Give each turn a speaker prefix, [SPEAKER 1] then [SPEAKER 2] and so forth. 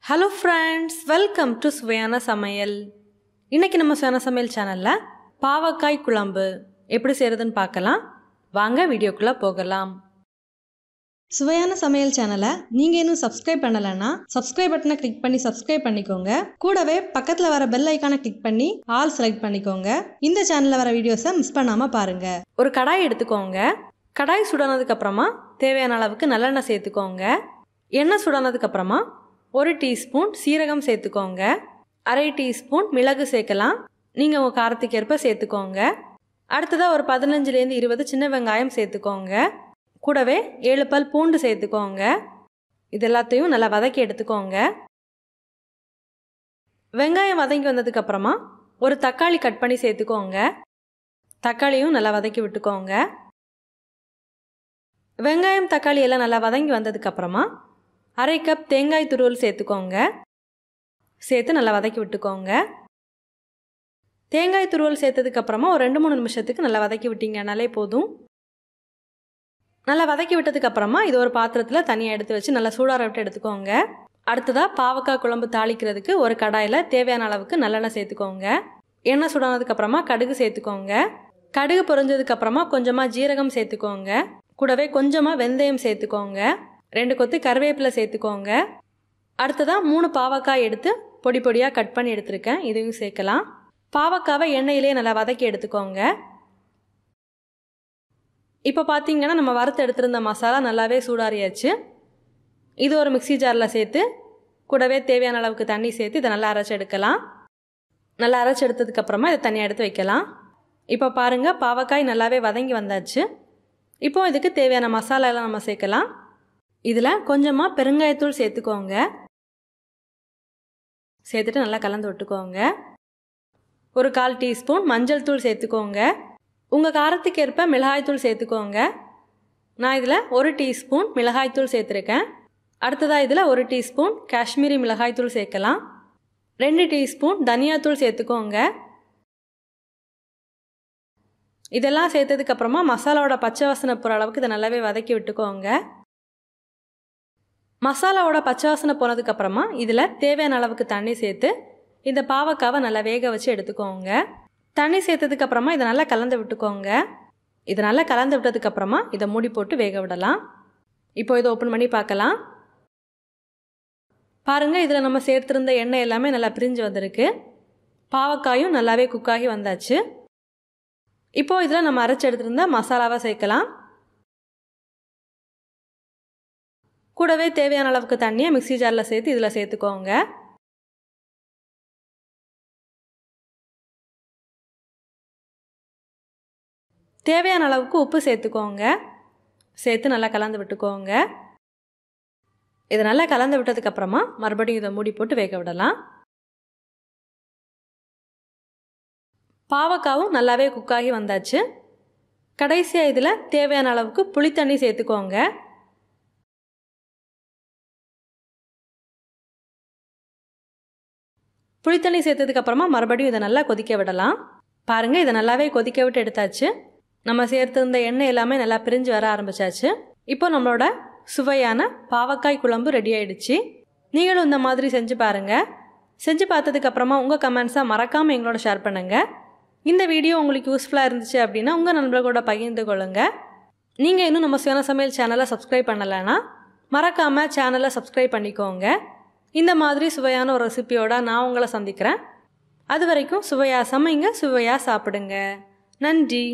[SPEAKER 1] Hello friends, welcome to Suvaiyana Samayal. இன்னைக்கு நம்ம சுவையான சமையல் சேனல்ல பாவக்காய் குழம்பு எப்படி செய்யறதுன்னு பார்க்கலாம். வாங்க வீடியோக்குள்ள போகலாம். சுவையான சமையல் சேனலை நீங்க இன்னும் சப்ஸ்கிரைப் பண்ணலனா சப்ஸ்கிரைப் பட்டனை கிளிக் பண்ணி சப்ஸ்கிரைப் பண்ணிக்கோங்க. கூடவே பக்கத்துல வர பெல் ஐகானை கிளிக் பண்ணி ஆல் செலக்ட் பண்ணிக்கோங்க. இந்த சேனல்ல வர வீடியோஸை மிஸ் பண்ணாம பாருங்க. ஒரு கடாய் எடுத்துக்கோங்க. கடாய் சூடானதுக்கு அப்புறமா தேவையான அளவுக்கு நல்லெண்ணெய் சேர்த்துக்கோங்க. எண்ணெய் சூடானதுக்கு அப்புறமா 1 டீஸ்பூன் சீரகம் சேர்த்துக்கோங்க. 1/2 டீஸ்பூன் மிளகு சேர்க்கலாம். நீங்கள் உங்கள் காரத்துக்கு ஏற்ப சேர்த்துக்கோங்க. அடுத்ததாக ஒரு 15லேருந்து 20 சின்ன வெங்காயம் சேர்த்துக்கோங்க. கூடவே 7 பல் பூண்டு சேர்த்துக்கோங்க. இது எல்லாத்தையும் நல்லா வதக்கி எடுத்துக்கோங்க. வெங்காயம் வதங்கி வந்ததுக்கப்புறமா ஒரு தக்காளி கட் பண்ணி சேர்த்துக்கோங்க. தக்காளியும் நல்லா வதக்கி விட்டுக்கோங்க. வெங்காயம் தக்காளி எல்லாம் நல்லா வதங்கி வந்ததுக்கப்புறமா 1/2 கப் தேங்காய் துருவல் சேர்த்துக்கோங்க. சேர்த்து நல்லா வதக்கி விட்டுக்கோங்க. தேங்காய் துருவல் சேர்த்ததுக்கப்புறமா ஒரு 2-3 நிமிஷத்துக்கு நல்லா வதக்கி விட்டீங்கனாலே போதும். நல்லா வதக்கி விட்டதுக்கப்புறமா இது ஒரு பாத்திரத்தில் தனியாக எடுத்து வச்சு நல்லா சூடார விட்டு எடுத்துக்கோங்க. அடுத்ததாக பாவக்காய் குழம்பு தாளிக்கிறதுக்கு ஒரு கடாயில் தேவையான அளவுக்கு நல்லெண்ணெய் சேர்த்துக்கோங்க. எண்ணெய் சூடானதுக்கப்புறமா கடுகு சேர்த்துக்கோங்க. கடுகு பொரிஞ்சதுக்கப்புறமா கொஞ்சமாக ஜீரகம் சேர்த்துக்கோங்க. கூடவே கொஞ்சமாக வெந்தயம் சேர்த்துக்கோங்க. 2 கொத்து கருவேப்பிலை சேர்த்துக்கோங்க. அடுத்ததாக 3 பாவக்காய் எடுத்து பொடி பொடியாக கட் பண்ணி எடுத்துருக்கேன். இதையும் சேர்க்கலாம். பாவக்காவை எண்ணெயிலே நல்லா வதக்கி எடுத்துக்கோங்க. இப்போ பார்த்தீங்கன்னா நம்ம வறுத்து எடுத்திருந்த மசாலா நல்லாவே சூடாறியாச்சு. இது ஒரு மிக்ஸி ஜாரில் சேர்த்து கூடவே தேவையான அளவுக்கு தண்ணி சேர்த்து இதை நல்லா அரைச்சி எடுக்கலாம். நல்லா அரைச்சி எடுத்ததுக்கப்புறமா இதை தனியாக எடுத்து வைக்கலாம். இப்போ பாருங்கள், பாவக்காய் நல்லாவே வதங்கி வந்தாச்சு. இப்போ இதுக்கு தேவையான மசாலாலாம் நம்ம சேர்க்கலாம். இதில் கொஞ்சமாக பெருங்காயத்தூள் சேர்த்துக்கோங்க. சேர்த்துட்டு நல்லா கலந்து விட்டுக்கோங்க. ஒரு 1/4 டீஸ்பூன் மஞ்சள் தூள் சேர்த்துக்கோங்க. உங்கள் காரத்துக்கு ஏற்ப மிளகாய்த்தூள் சேர்த்துக்கோங்க. நான் இதில் 1 டீஸ்பூன் மிளகாய்த்தூள் சேர்த்துருக்கேன். அடுத்ததாக இதில் 1 டீஸ்பூன் காஷ்மீரி மிளகாய்த்தூள் சேர்க்கலாம். 2 டீஸ்பூன் தனியாத்தூள் சேர்த்துக்கோங்க. இதெல்லாம் சேர்த்ததுக்கப்புறமா மசாலாவோட பச்சை வாசனை போகிற அளவுக்கு இதை நல்லாவே வதக்கி விட்டுக்கோங்க. மசாலாவோட பச்சை வாசனை போனதுக்கப்புறமா இதில் தேவையான அளவுக்கு தண்ணி சேர்த்து இந்த பாவக்காவை நல்லா வேக வச்சு எடுத்துக்கோங்க. தண்ணி சேர்த்ததுக்கப்புறமா இதை நல்லா கலந்து விட்டுக்கோங்க. இதை நல்லா கலந்து விட்டதுக்கப்புறமா இதை மூடி போட்டு வேக விடலாம். இப்போ இதை ஓப்பன் பண்ணி பார்க்கலாம். பாருங்கள், இதில் நம்ம சேர்த்துருந்த எண்ணெய் எல்லாமே நல்லா பிரிஞ்சு வந்திருக்கு. பாவக்காயும் நல்லாவே குக்காகி வந்தாச்சு. இப்போது இதில் நம்ம அரைச்சி எடுத்துருந்த மசாலாவை சேர்க்கலாம். கூடவே தேவையான அளவுக்கு தண்ணியை மிக்ஸி ஜாரில் சேர்த்து இதில் சேர்த்துக்கோங்க. தேவையான அளவுக்கு உப்பு சேர்த்துக்கோங்க. சேர்த்து நல்லா கலந்து விட்டுக்கோங்க. இதை நல்லா கலந்து விட்டதுக்கப்புறமா மறுபடியும் இதை மூடி போட்டு வேக விடலாம். பாவக்காவும் நல்லாவே குக்காகி வந்தாச்சு. கடைசியாக இதில் தேவையான அளவுக்கு புளித்தண்ணி சேர்த்துக்கோங்க. புளித்தண்ணி சேர்த்ததுக்கப்புறமா மறுபடியும் இதை நல்லா கொதிக்க விடலாம். பாருங்கள், இதை நல்லாவே கொதிக்க விட்டு எடுத்தாச்சு. நம்ம சேர்த்துருந்த எண்ணெய் எல்லாமே நல்லா பிரிஞ்சு வர ஆரம்பிச்சாச்சு. இப்போ நம்மளோட சுவையான பாவக்காய் குழம்பு ரெடி ஆயிடுச்சு. நீங்களும் இந்த மாதிரி செஞ்சு பாருங்கள். செஞ்சு பார்த்ததுக்கப்புறமா உங்கள் கமெண்ட்ஸை மறக்காமல் எங்களோட ஷேர் பண்ணுங்கள். இந்த வீடியோ உங்களுக்கு யூஸ்ஃபுல்லாக இருந்துச்சு அப்படின்னா உங்கள் நண்பர்களோட பகிர்ந்து கொள்ளுங்கள். நீங்கள் இன்னும் நம்ம சுவையான சமையல் சேனலை சப்ஸ்கிரைப் பண்ணலைன்னா மறக்காமல் சேனலை சப்ஸ்கிரைப் பண்ணிக்கோங்க. இந்த மாதிரி சுவையான ஒரு ரெசிபியோட நான் உங்களை சந்திக்கிறேன். அது வரைக்கும் சுவையாக சமைங்க, சுவையாக சாப்பிடுங்க. நன்றி.